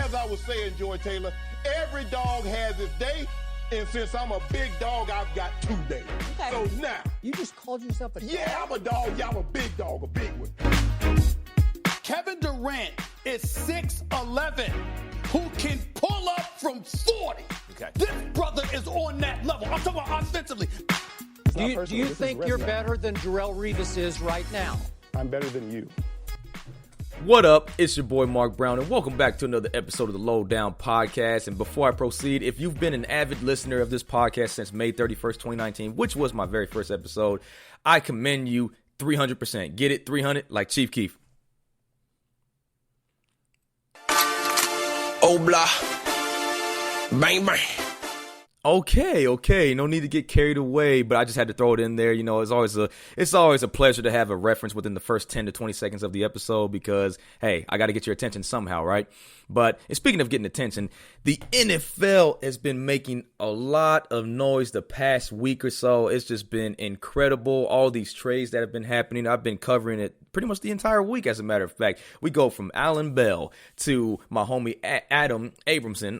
as I was saying, Joy Taylor, every dog has its day. And since I'm a big dog, I've got 2 days. Okay. So now. You just called yourself a dog? Yeah, I'm a dog. Yeah, I'm a big dog, a big one. Kevin Durant is 6'11", who can pull up from 40. Okay. This brother is on that level. I'm talking about offensively. Do you think you're better than Darrelle Revis is right now? I'm better than you. What up? It's your boy Mark Brown, and welcome back to another episode of the Lowdown Podcast. And before I proceed, if you've been an avid listener of this podcast since May 31st, 2019, which was my very first episode, I commend you 300%. Get it? 300? Like Chief Keef. Oh, blah. Bang, bang. Okay. No need to get carried away, but I just had to throw it in there. You know, it's always a pleasure to have a reference within the first 10 to 20 seconds of the episode because, hey, I got to get your attention somehow, right? But speaking of getting attention, the NFL has been making a lot of noise the past week or so. It's just been incredible. All these trades that have been happening. I've been covering it pretty much the entire week, as a matter of fact. We go from Alan Bell to my homie Adam Abramson.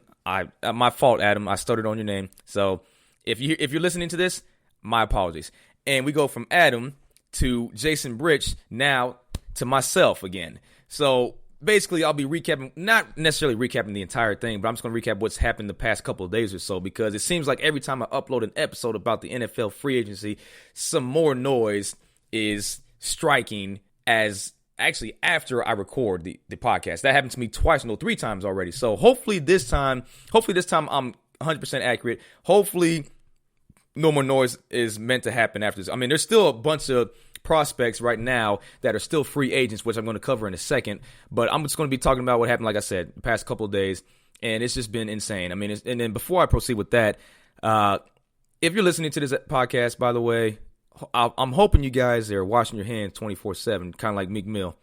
My fault, Adam. I stuttered on your name. So if you're listening to this, my apologies. And we go from Adam to Jason Britch, now to myself again. So basically, I'll be recapping, not necessarily recapping the entire thing, but I'm just going to recap what's happened the past couple of days or so, because it seems like every time I upload an episode about the NFL free agency, some more noise is striking as actually after I record the podcast. That happened to me three times already. So hopefully this time I'm 100% accurate. Hopefully no more noise is meant to happen after this. I mean, there's still a bunch of prospects right now that are still free agents, which I'm going to cover in a second. But I'm just going to be talking about what happened, like I said, the past couple of days. And it's just been insane. I mean, and then before I proceed with that, if you're listening to this podcast, by the way, I'm hoping you guys are washing your hands 24/7, kind of like Meek Mill.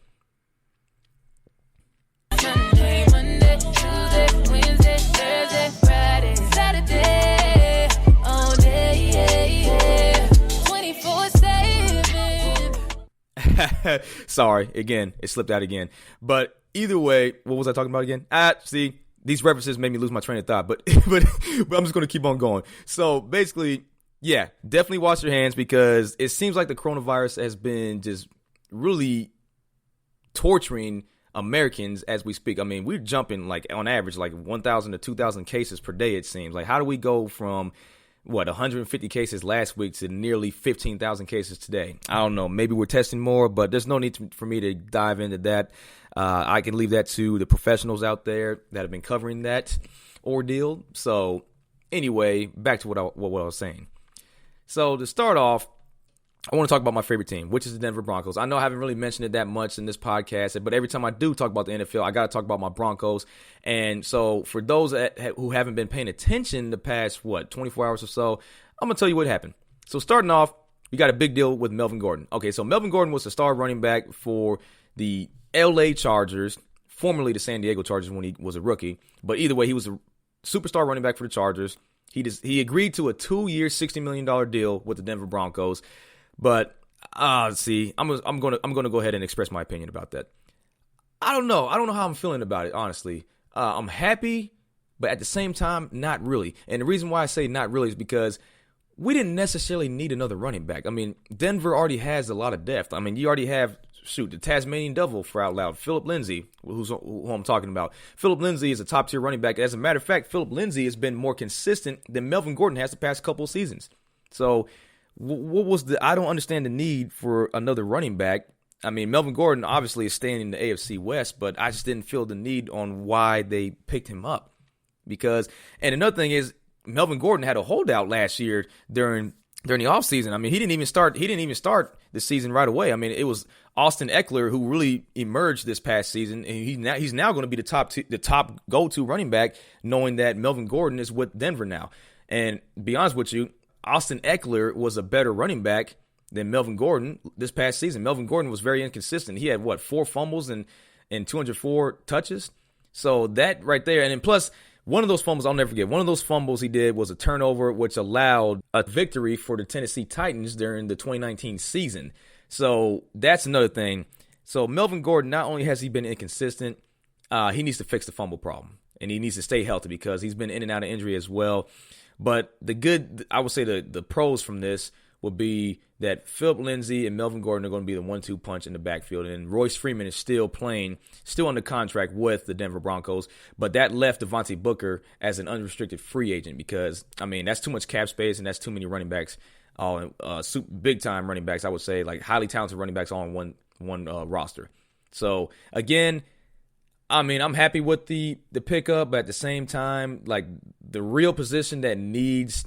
Sunday, Monday, Tuesday, Wednesday, Thursday, Friday, Saturday, all day, yeah, 24/7. Sorry, again, it slipped out again. But either way, what was I talking about again? See, these references made me lose my train of thought, but I'm just going to keep on going. So basically, yeah, definitely wash your hands because it seems like the coronavirus has been just really torturing Americans as we speak. I mean, we're jumping like on average like 1,000 to 2,000 cases per day, it seems. Like, how do we go from 150 cases last week to nearly 15,000 cases today? I don't know. Maybe we're testing more, but there's no need for me to dive into that. I can leave that to the professionals out there that have been covering that ordeal. So anyway, back to what I was saying. So to start off, I want to talk about my favorite team, which is the Denver Broncos. I know I haven't really mentioned it that much in this podcast, but every time I do talk about the NFL, I got to talk about my Broncos. And so for those who haven't been paying attention the past, 24 hours or so, I'm going to tell you what happened. So starting off, we got a big deal with Melvin Gordon. Okay, so Melvin Gordon was the star running back for the LA Chargers, formerly the San Diego Chargers when he was a rookie. But either way, he was a superstar running back for the Chargers. He agreed to a 2-year, $60 million deal with the Denver Broncos. But see, I'm gonna go ahead and express my opinion about that. I don't know how I'm feeling about it, honestly. I'm happy, but at the same time, not really. And the reason why I say not really is because we didn't necessarily need another running back. I mean, Denver already has a lot of depth. I mean, you already have the Tasmanian Devil, for out loud, Philip Lindsay, who I'm talking about. Philip Lindsay is a top-tier running back. As a matter of fact, Philip Lindsay has been more consistent than Melvin Gordon has the past couple of seasons. So I don't understand the need for another running back. I mean, Melvin Gordon obviously is staying in the AFC West, but I just didn't feel the need on why they picked him up. And another thing is, Melvin Gordon had a holdout last year during the offseason. I mean, he didn't even start the season right away. I mean, it was Austin Eckler who really emerged this past season, and he's now going to be the top go-to running back, knowing that Melvin Gordon is with Denver now. And to be honest with you, Austin Eckler was a better running back than Melvin Gordon this past season. Melvin Gordon was very inconsistent. He had 4 fumbles and 204 touches. So that right there, and then plus one of those fumbles, I'll never forget. One of those fumbles he did was a turnover, which allowed a victory for the Tennessee Titans during the 2019 season. So that's another thing. So Melvin Gordon, not only has he been inconsistent, he needs to fix the fumble problem. and he needs to stay healthy because he's been in and out of injury as well. But I would say the pros from this would be that Philip Lindsay and Melvin Gordon are going to be the 1-2 punch in the backfield. And Royce Freeman is still under contract with the Denver Broncos. But that left Devontae Booker as an unrestricted free agent because, I mean, that's too much cap space and that's too many running backs, big-time running backs, I would say, like highly talented running backs all on one roster. So, again, I mean, I'm happy with the pickup, but at the same time, like the real position that needs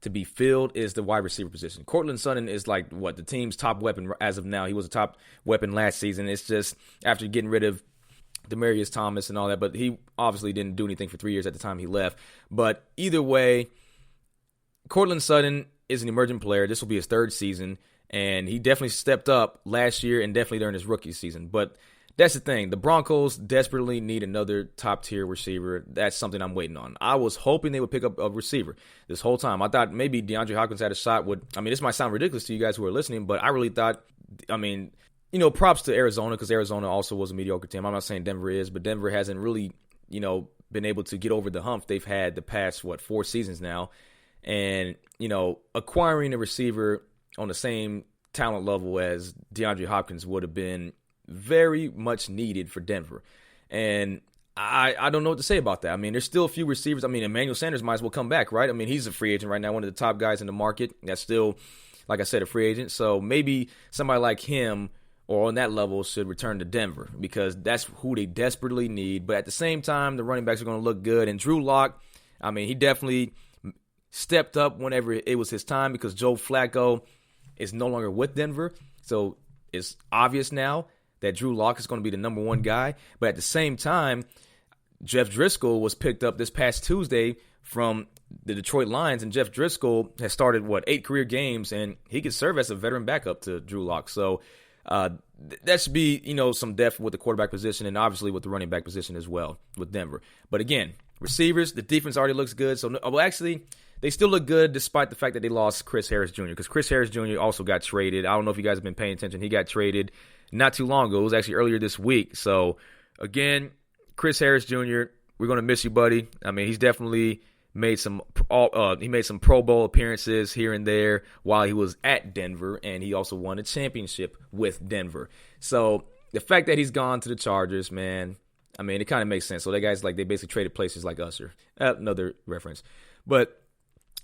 to be filled is the wide receiver position. Cortland Sutton is like the team's top weapon as of now. He was a top weapon last season. It's just after getting rid of Demaryius Thomas and all that, but he obviously didn't do anything for 3 years at the time he left. But either way, Cortland Sutton is an emerging player. This will be his third season, and he definitely stepped up last year and definitely during his rookie season. But that's the thing. The Broncos desperately need another top-tier receiver. That's something I'm waiting on. I was hoping they would pick up a receiver this whole time. I thought maybe DeAndre Hopkins had a shot. This might sound ridiculous to you guys who are listening, but I really thought, props to Arizona because Arizona also was a mediocre team. I'm not saying Denver is, but Denver hasn't really, been able to get over the hump they've had the past, 4 seasons now. And, acquiring a receiver on the same talent level as DeAndre Hopkins would have been very much needed for Denver. And I don't know what to say about that. I mean, there's still a few receivers. I mean, Emmanuel Sanders might as well come back, right? I mean, he's a free agent right now, one of the top guys in the market. That's still, like I said, a free agent. So maybe somebody like him or on that level should return to Denver because that's who they desperately need. But at the same time, the running backs are going to look good. And Drew Lock, I mean, he definitely stepped up whenever it was his time because Joe Flacco is no longer with Denver. So it's obvious now that Drew Lock is going to be the number one guy. But at the same time, Jeff Driscoll was picked up this past Tuesday from the Detroit Lions, and Jeff Driscoll has started, 8 career games, and he could serve as a veteran backup to Drew Lock. So that should be, some depth with the quarterback position and obviously with the running back position as well with Denver. But again, receivers, the defense already looks good. So, actually, they still look good despite the fact that they lost Chris Harris Jr. because Chris Harris Jr. also got traded. I don't know if you guys have been paying attention. He got traded not too long ago. It was actually earlier this week. So, again, Chris Harris Jr., we're going to miss you, buddy. I mean, he's definitely made some Pro Bowl appearances here and there while he was at Denver, and he also won a championship with Denver. So, the fact that he's gone to the Chargers, man, I mean, it kind of makes sense. So, that guy's they basically traded places like Usher. Another reference. But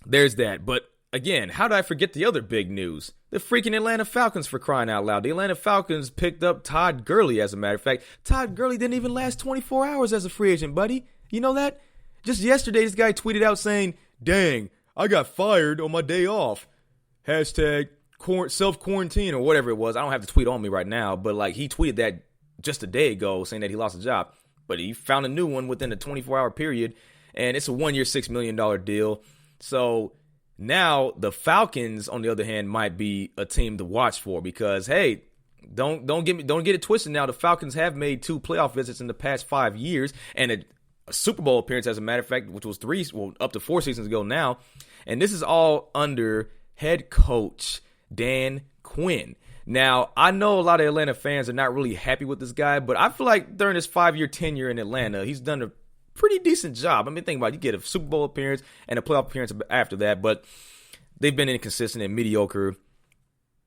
there's that. But again, how did I forget the other big news? The freaking Atlanta Falcons, for crying out loud. The Atlanta Falcons picked up Todd Gurley, as a matter of fact. Todd Gurley didn't even last 24 hours as a free agent, buddy. You know that? Just yesterday, this guy tweeted out saying, "Dang, I got fired on my day off. Hashtag self-quarantine," or whatever it was. I don't have the tweet on me right now, but he tweeted that just a day ago saying that he lost a job. But he found a new one within a 24-hour period, and it's a 1-year, $6 million deal. So now the Falcons, on the other hand, might be a team to watch for because, hey, don't get it twisted. Now the Falcons have made 2 playoff visits in the past 5 years and a Super Bowl appearance, as a matter of fact, which was up to 4 seasons ago now. And this is all under head coach Dan Quinn. Now, I know a lot of Atlanta fans are not really happy with this guy, but I feel like during his 5-year tenure in Atlanta, he's done a pretty decent job. I mean, think about it. You get a Super Bowl appearance and a playoff appearance after that, but they've been inconsistent and mediocre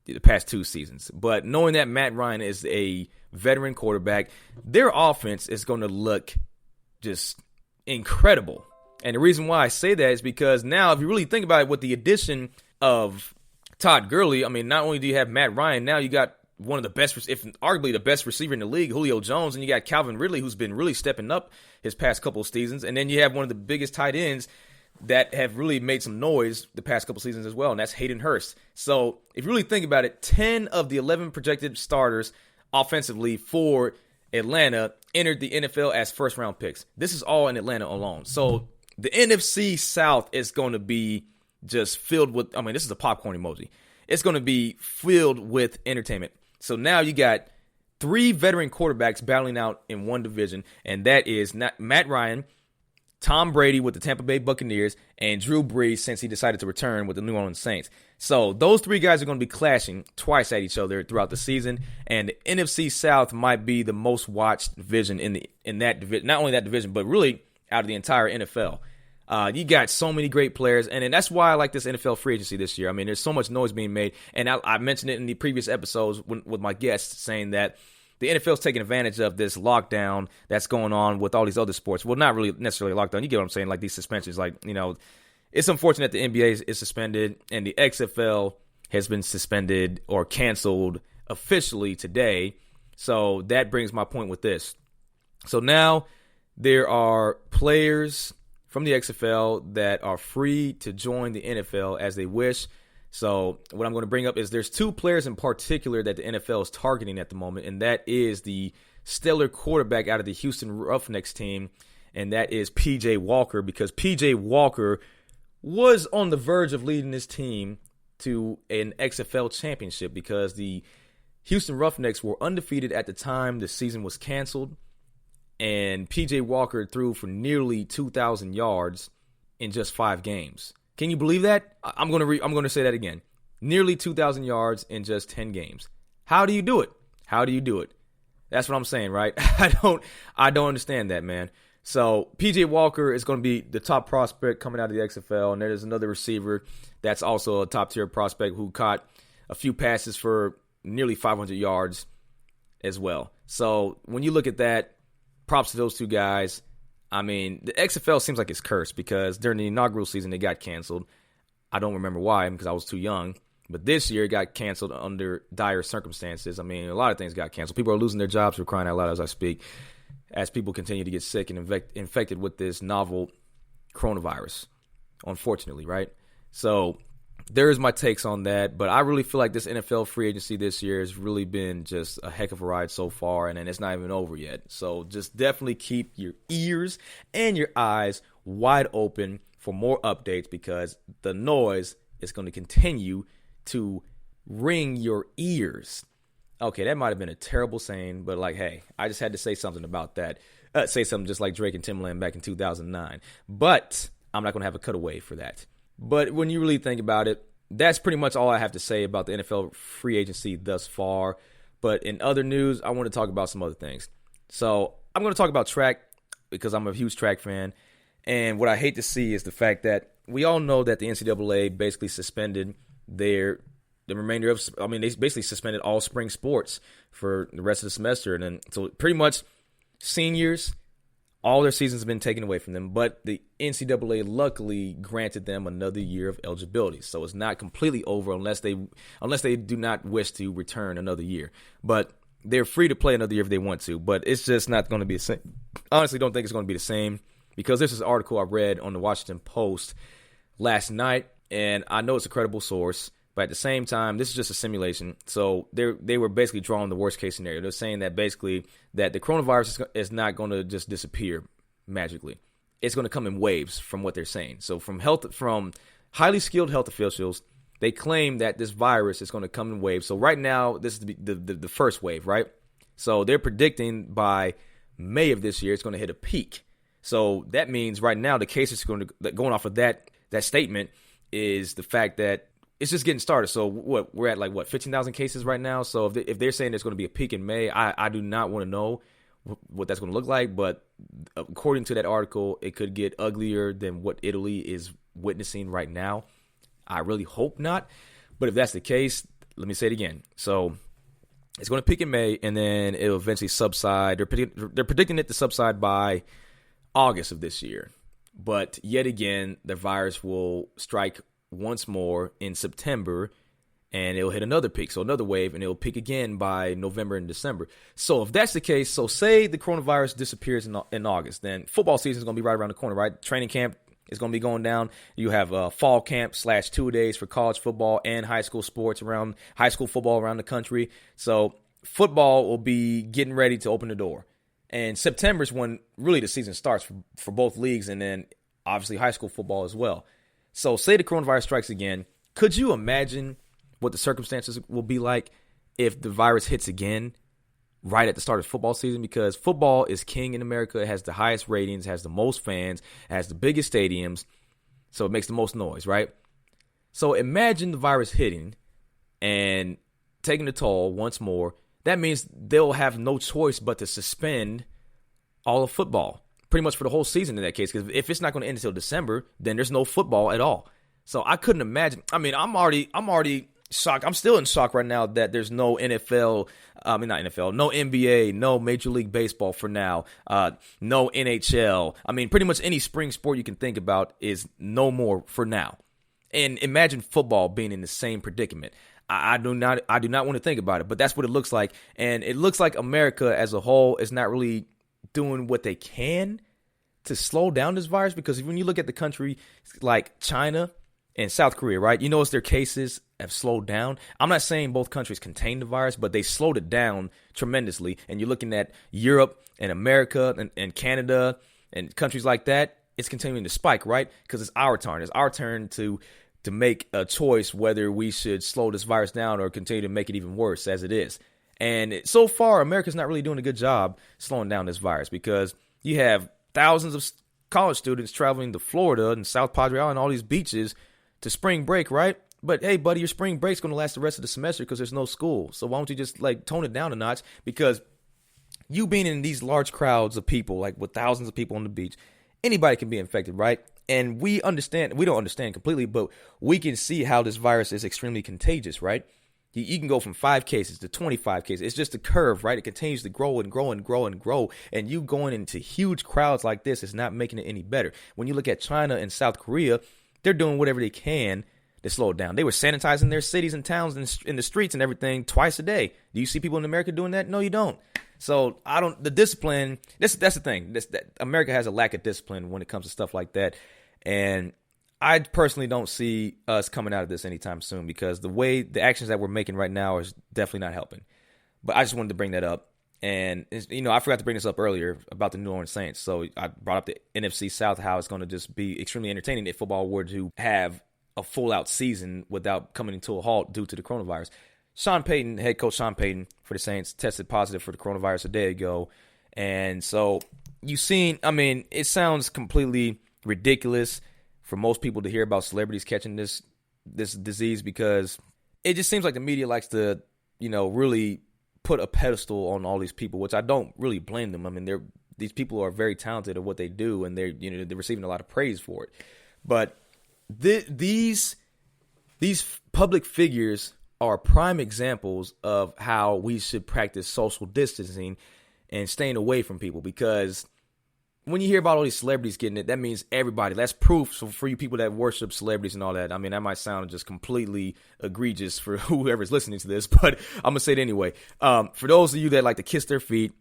the past 2 seasons. But knowing that Matt Ryan is a veteran quarterback, their offense is going to look just incredible. And the reason why I say that is because now, if you really think about it, with the addition of Todd Gurley, I mean, not only do you have Matt Ryan, now you got one of the best, if arguably the best receiver in the league, Julio Jones, and you got Calvin Ridley, who's been really stepping up his past couple of seasons, and then you have one of the biggest tight ends that have really made some noise the past couple of seasons as well, and that's Hayden Hurst. So if you really think about it, 10 of the 11 projected starters offensively for Atlanta entered the NFL as first-round picks. This is all in Atlanta alone. So the NFC South is going to be just filled with, I mean, this is a popcorn emoji. It's going to be filled with entertainment. So now you got 3 veteran quarterbacks battling out in one division, and that is Matt Ryan, Tom Brady with the Tampa Bay Buccaneers, and Drew Brees since he decided to return with the New Orleans Saints. So those 3 guys are going to be clashing twice at each other throughout the season, and the NFC South might be the most watched division in that division. Not only that division, but really out of the entire NFL. You got so many great players, and that's why I like this NFL free agency this year. I mean, there's so much noise being made, and I mentioned it in the previous episodes with my guests, saying that the NFL's taking advantage of this lockdown that's going on with all these other sports. Well, not really necessarily lockdown. You get what I'm saying? Like these suspensions. Like, it's unfortunate the NBA is suspended and the XFL has been suspended or canceled officially today. So that brings my point with this. So now there are players from the XFL that are free to join the NFL as they wish. So what I'm going to bring up is there's two players in particular that the NFL is targeting at the moment, and that is the stellar quarterback out of the Houston Roughnecks team, and that is P.J. Walker, because P.J. Walker was on the verge of leading this team to an XFL championship because the Houston Roughnecks were undefeated at the time the season was canceled, and P.J. Walker threw for nearly 2,000 yards in just 5 games. Can you believe that? I'm going to say that again. Nearly 2,000 yards in just 10 games. How do you do it? How do you do it? That's what I'm saying, right? I don't understand that, man. So P.J. Walker is going to be the top prospect coming out of the XFL, and there's another receiver that's also a top-tier prospect who caught a few passes for nearly 500 yards as well. So when you look at that, props to those two guys. I mean, the XFL seems like it's cursed because during the inaugural season, it got canceled. I don't remember why because I was too young. But this year, it got canceled under dire circumstances. I mean, a lot of things got canceled. People are losing their jobs for crying out loud as I speak, as people continue to get sick and infected with this novel coronavirus, unfortunately, right? So there's my takes on that. But I really feel like this NFL free agency this year has really been just a heck of a ride so far, and then it's not even over yet. So just definitely keep your ears and your eyes wide open for more updates because the noise is going to continue to ring your ears. Okay, that might have been a terrible saying, but like, hey, I just had to say something about that. Say something just like Drake and Timbaland back in 2009. But I'm not going to have a cutaway for that. But when you really think about it, that's pretty much all I have to say about the NFL free agency thus far. But in other news, I want to talk about some other things. So I'm going to talk about track because I'm a huge track fan. And what I hate to see is the fact that we all know that the NCAA basically suspended the remainder of, they basically suspended all spring sports for the rest of the semester. And then, so pretty much seniors, all their seasons have been taken away from them, but the NCAA luckily granted them another year of eligibility. So it's not completely over unless they do not wish to return another year. But they're free to play another year if they want to, but it's just not going to be the same. Honestly, don't think it's going to be the same because this is an article I read on the Washington Post last night, and I know it's a credible source, but at the same time, this is just a simulation. So they were basically drawing the worst case scenario. They're saying that basically that the coronavirus is not going to just disappear magically. It's going to come in waves from what they're saying. So from highly skilled health officials, they claim that this virus is going to come in waves. So right now, this is the first wave, right? So they're predicting by May of this year, it's going to hit a peak. So that means right now the cases going off of that statement is the fact that it's just getting started. So we're at 15,000 cases right now. So if they're saying there's going to be a peak in May, I do not want to know what that's going to look like. But according to that article, it could get uglier than what Italy is witnessing right now. I really hope not. But if that's the case, let me say it again. So it's going to peak in May, and then it'll eventually subside. They're predicting it to subside by August of this year. But yet again, the virus will strike once more in September, and it'll hit another peak, so another wave, and it'll peak again by November and December. So if that's the case, so say the coronavirus disappears in August, then football season is going to be right around the corner, right? Training camp is going to be going down. You have fall camp / 2-a-days for college football and high school sports around high school football around the country. So football will be getting ready to open the door. And September is when really the season starts for both leagues, and then obviously high school football as well. So say the coronavirus strikes again. Could you imagine what the circumstances will be like if the virus hits again right at the start of football season? Because football is king in America. It has the highest ratings, has the most fans, has the biggest stadiums. So it makes the most noise, right? So imagine the virus hitting and taking a toll once more. That means they'll have no choice but to suspend all of football pretty much for the whole season in that case. Because if it's not going to end until December, then there's no football at all. So I couldn't imagine. I mean, I'm already shocked. I'm still in shock right now that there's no NFL. I mean, not NFL, no NBA, no Major League Baseball for now, no NHL. I mean, pretty much any spring sport you can think about is no more for now. And imagine football being in the same predicament. I do not want to think about it, but that's what it looks like. And it looks like America as a whole is not really doing what they can to slow down this virus, because when you look at the country like China and South Korea, right, you notice their cases have slowed down. I'm not saying both countries contain the virus, but they slowed it down tremendously. And you're looking at Europe and America and Canada and countries like that, it's continuing to spike, right? Because it's our turn. It's our turn to make a choice whether we should slow this virus down or continue to make it even worse as it is. And so far, America's not really doing a good job slowing down this virus, because you have thousands of college students traveling to Florida and South Padre Island and all these beaches to spring break, right? But hey, buddy, your spring break's going to last the rest of the semester because there's no school. So why don't you just tone it down a notch? Because you being in these large crowds of people, like with thousands of people on the beach, anybody can be infected, right? And we don't understand completely, but we can see how this virus is extremely contagious, right? You can go from 5 cases to 25 cases. It's just a curve, right? It continues to grow and grow and grow and grow. And you going into huge crowds like this is not making it any better. When you look at China and South Korea, they're doing whatever they can to slow it down. They were sanitizing their cities and towns and in the streets and everything twice a day. Do you see people in America doing that? No, you don't. So the discipline, that's the thing. That America has a lack of discipline when it comes to stuff like that. And I personally don't see us coming out of this anytime soon, because the actions that we're making right now is definitely not helping. But I just wanted to bring that up. And, I forgot to bring this up earlier about the New Orleans Saints. So I brought up the NFC South, how it's going to just be extremely entertaining if football were to have a full-out season without coming to a halt due to the coronavirus. Sean Payton, head coach Sean Payton for the Saints, tested positive for the coronavirus a day ago. And so it sounds completely ridiculous for most people to hear about celebrities catching this disease, because it just seems like the media likes to, really put a pedestal on all these people, which I don't really blame them. I mean, these people are very talented at what they do, and they're receiving a lot of praise for it. But these public figures are prime examples of how we should practice social distancing and staying away from people, because when you hear about all these celebrities getting it, that means everybody. That's proof. So for you people that worship celebrities and all that, I mean, that might sound just completely egregious for whoever's listening to this, but I'm going to say it anyway. For those of you that like to kiss their feet,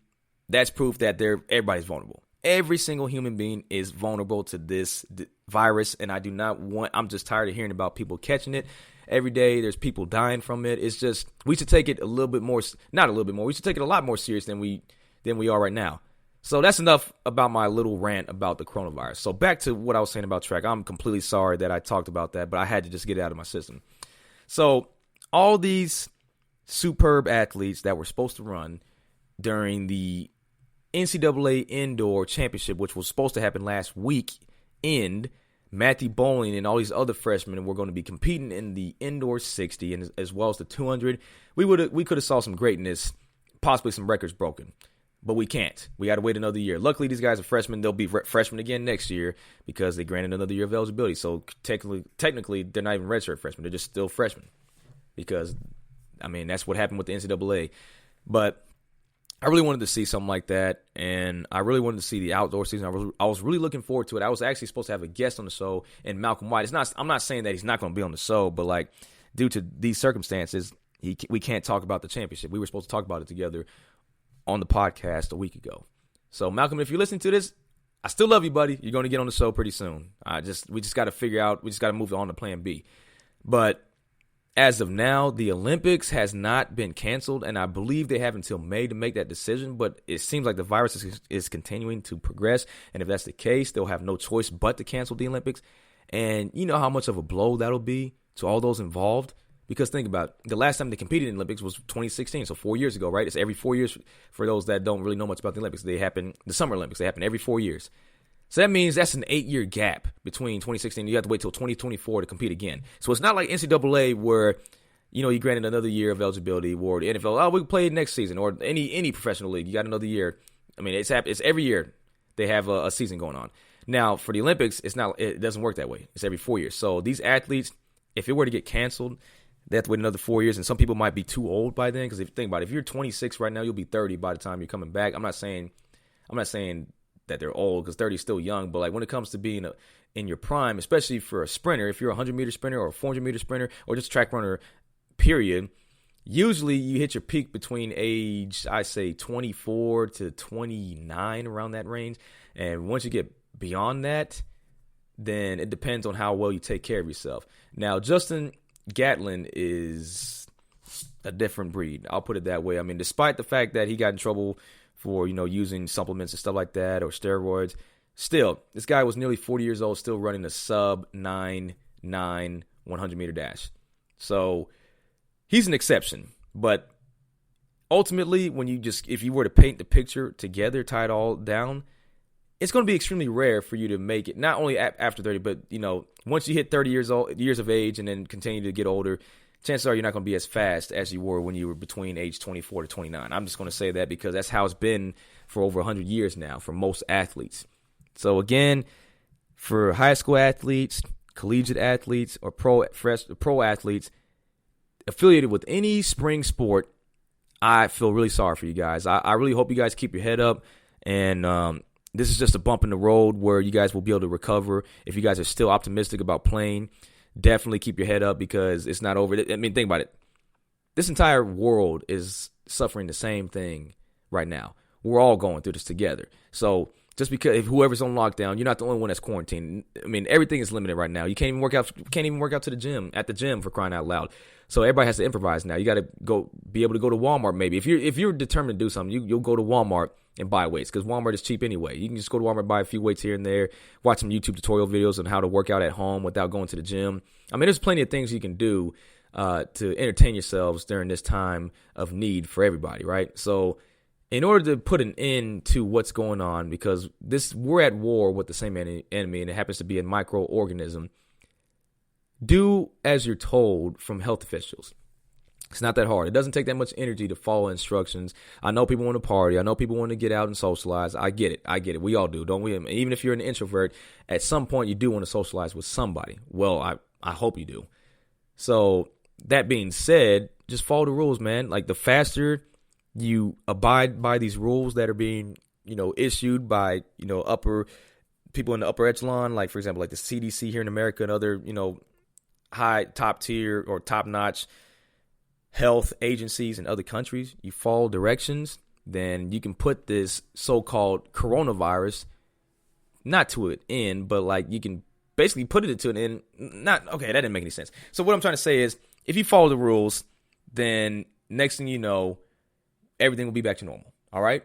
that's proof that everybody's vulnerable. Every single human being is vulnerable to this virus, and I'm just tired of hearing about people catching it. Every day there's people dying from it. It's just, we should take it a little bit more, not a little bit more, we should take it a lot more serious than we are right now. So that's enough about my little rant about the coronavirus. So back to what I was saying about track. I'm completely sorry that I talked about that, but I had to just get it out of my system. So all these superb athletes that were supposed to run during the NCAA Indoor Championship, which was supposed to happen last weekend, Matthew Bowling and all these other freshmen were going to be competing in the Indoor 60 and as well as the 200. We could have saw some greatness, possibly some records broken. But we can't. We got to wait another year. Luckily, these guys are freshmen. They'll be freshmen again next year because they granted another year of eligibility. So technically, they're not even redshirt freshmen. They're just still freshmen because, that's what happened with the NCAA. But I really wanted to see something like that, and I really wanted to see the outdoor season. I was really looking forward to it. I was actually supposed to have a guest on the show, and Malcolm White. I'm not saying that he's not going to be on the show, but due to these circumstances, we can't talk about the championship. We were supposed to talk about it together on the podcast a week ago. So Malcolm, if you're listening to this, I still love you, buddy. You're going to get on the show pretty soon. We just got to move on to plan B. But as of now, the Olympics has not been canceled, and I believe they have until May to make that decision, but it seems like the virus is continuing to progress, and if that's the case, they'll have no choice but to cancel the Olympics. And you know how much of a blow that'll be to all those involved? Because think about it, the last time they competed in the Olympics was 2016, so 4 years ago, right? It's every 4 years for those that don't really know much about the Olympics. The Summer Olympics, they happen every 4 years. So that means that's an 8-year gap between 2016. You have to wait till 2024 to compete again. So it's not like NCAA where, you granted another year of eligibility, or the NFL, we can play next season, or any professional league, you got another year. It's every year they have a season going on. Now, for the Olympics, it doesn't work that way. It's every 4 years. So these athletes, if it were to get canceled, they have to wait another 4 years, and some people might be too old by then. Because if you think about it, if you're 26 right now, you'll be 30 by the time you're coming back. I'm not saying that they're old, because 30 is still young. But like when it comes to being in your prime, especially for a sprinter, if you're a 100-meter sprinter or a 400-meter sprinter or just track runner, period, usually you hit your peak between age, I say 24 to 29, around that range. And once you get beyond that, then it depends on how well you take care of yourself. Now, Justin Gatlin is a different breed. I'll put it that way. I mean, despite the fact that he got in trouble for, using supplements and stuff like that or steroids, still, this guy was nearly 40 years old, still running a sub 9.9 100-meter dash. So he's an exception. But ultimately, if you were to paint the picture together, tie it all down, it's going to be extremely rare for you to make it, not only after 30, but, once you hit 30 years of age and then continue to get older, chances are you're not going to be as fast as you were when you were between age 24 to 29. I'm just going to say that because that's how it's been for over 100 years now for most athletes. So, again, for high school athletes, collegiate athletes, or pro athletes affiliated with any spring sport, I feel really sorry for you guys. I really hope you guys keep your head up, and this is just a bump in the road where you guys will be able to recover. If you guys are still optimistic about playing, definitely keep your head up because it's not over. I mean, think about it. This entire world is suffering the same thing right now. We're all going through this together. So just because if whoever's on lockdown, you're not the only one that's quarantined. I mean, everything is limited right now. You can't even work out to the gym, at the gym, for crying out loud. So everybody has to improvise now. You got to be able to go to Walmart maybe. If you're determined to do something, you'll go to Walmart and buy weights because Walmart is cheap anyway. You can just go to Walmart, buy a few weights here and there, watch some YouTube tutorial videos on how to work out at home without going to the gym. I mean, there's plenty of things you can do to entertain yourselves during this time of need for everybody, right? So in order to put an end to what's going on, because we're at war with the same enemy, and it happens to be a microorganism, do as you're told from health officials. It's not that hard. It doesn't take that much energy to follow instructions. I know people want to party. I know people want to get out and socialize. I get it. We all do, don't we? Even if you're an introvert, at some point you do want to socialize with somebody. Well, I hope you do. So that being said, just follow the rules, man. Like the faster you abide by these rules that are being, issued by, upper people in the upper echelon, like for example, like the CDC here in America and other, high top tier or top notch health agencies in other countries, you follow directions, then you can put this so-called coronavirus not to an end, but like you can basically put it to an end. That didn't make any sense. So what I'm trying to say is if you follow the rules, then next thing you know, everything will be back to normal. All right.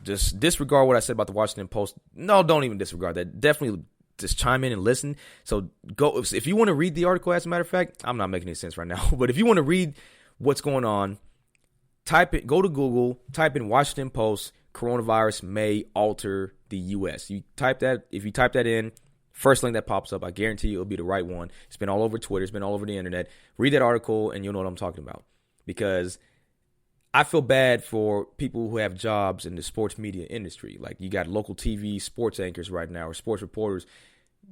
Just disregard what I said about the Washington Post. No, don't even disregard that. Definitely just chime in and listen. So go if you want to read the article. As a matter of fact, I'm not making any sense right now, but if you want to read what's going on, go to Google, type in Washington Post, coronavirus may alter the U.S. If you type that in, first link that pops up, I guarantee you it'll be the right one. It's been all over Twitter. It's been all over the internet. Read that article and you'll know what I'm talking about, because I feel bad for people who have jobs in the sports media industry. Like you got local TV sports anchors right now or sports reporters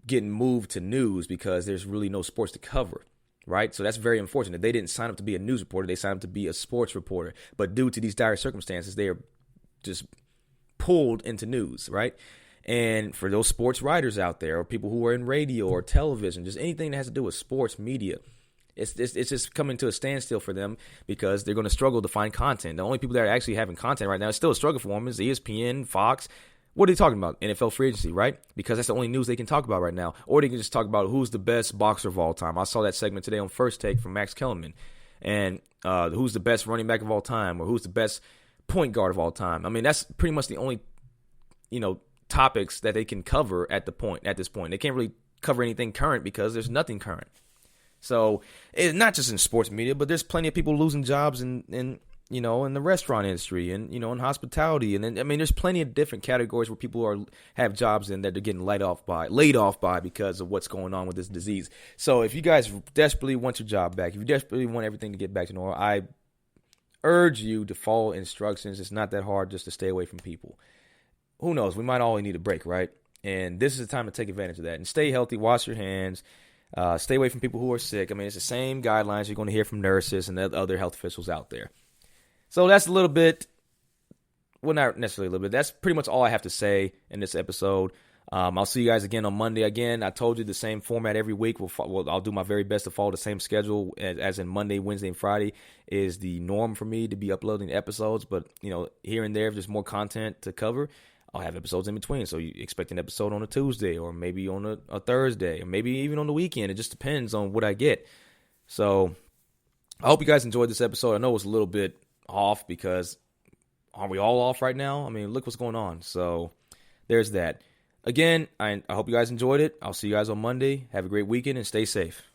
getting moved to news because there's really no sports to cover, right? So that's very unfortunate. They didn't sign up to be a news reporter. They signed up to be a sports reporter. But due to these dire circumstances, they are just pulled into news, right? And for those sports writers out there or people who are in radio or television, just anything that has to do with sports media, it's just coming to a standstill for them because they're going to struggle to find content. The only people that are actually having content right now, it's still a struggle for them, is ESPN, Fox. What are they talking about? NFL free agency, right? Because that's the only news they can talk about right now. Or they can just talk about who's the best boxer of all time. I saw that segment today on First Take from Max Kellerman. And who's the best running back of all time, or who's the best point guard of all time. I mean, that's pretty much the only, topics that they can cover at this point. They can't really cover anything current because there's nothing current. So it's not just in sports media, but there's plenty of people losing jobs in the restaurant industry and, in hospitality. And then, there's plenty of different categories where people have jobs in that they're getting laid off by because of what's going on with this disease. So if you guys desperately want your job back, if you desperately want everything to get back to normal, I urge you to follow instructions. It's not that hard just to stay away from people. who knows? We might all need a break, right? And this is the time to take advantage of that. And stay healthy, wash your hands, stay away from people who are sick. I mean, it's the same guidelines you're going to hear from nurses and other health officials out there. So that's a little bit, well, not necessarily a little bit. That's pretty much all I have to say in this episode. I'll see you guys again on Monday. Again, I told you the same format every week. I'll do my very best to follow the same schedule as in Monday, Wednesday, and Friday is the norm for me to be uploading episodes. But, here and there, if there's more content to cover, I'll have episodes in between. So you expect an episode on a Tuesday or maybe on a Thursday or maybe even on the weekend. It just depends on what I get. So I hope you guys enjoyed this episode. I know it was a little bit off because are we all off right now? I mean, look what's going on. So there's that. Again, I hope you guys enjoyed it. I'll see you guys on Monday. Have a great weekend and stay safe.